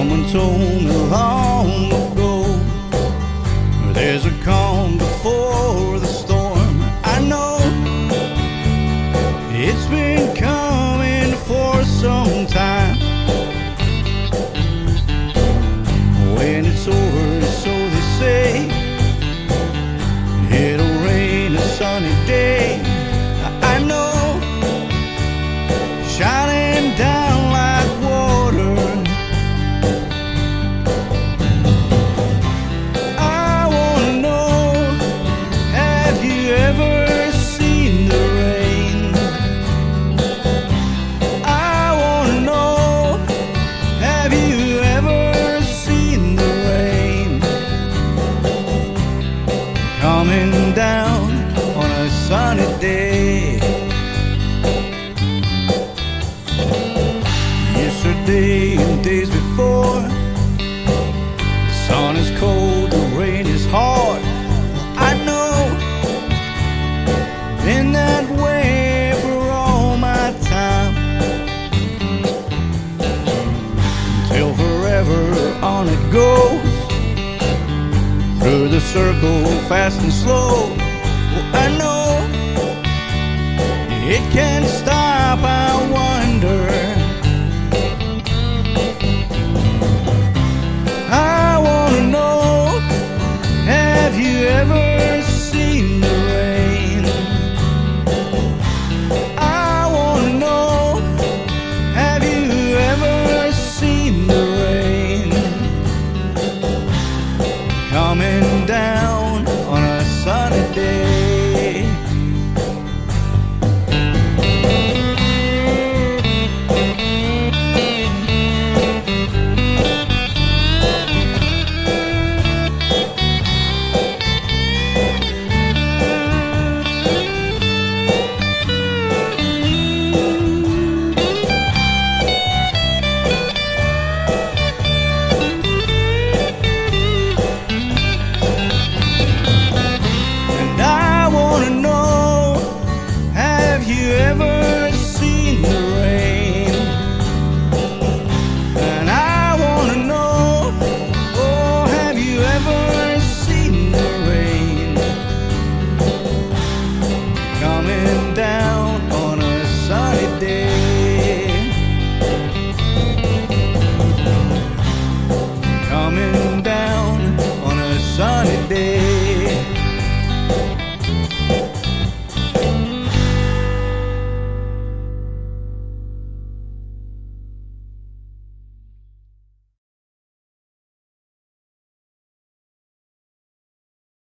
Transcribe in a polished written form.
Someone told me long ago, there's a calm before the storm. I know it's been coming for some time. When it's over, so they say, it'll rain a sunny day. I know, shining down like water. I wanna know, have you ever seen the rain? I wanna know, have you ever seen the rain coming down on a sunny day? Yesterday and days before, the sun is cold, the rain is hard. I know, been that way for all my time, till forever on it goes, through the circle fast and slow. Well, I know it can't stop. I want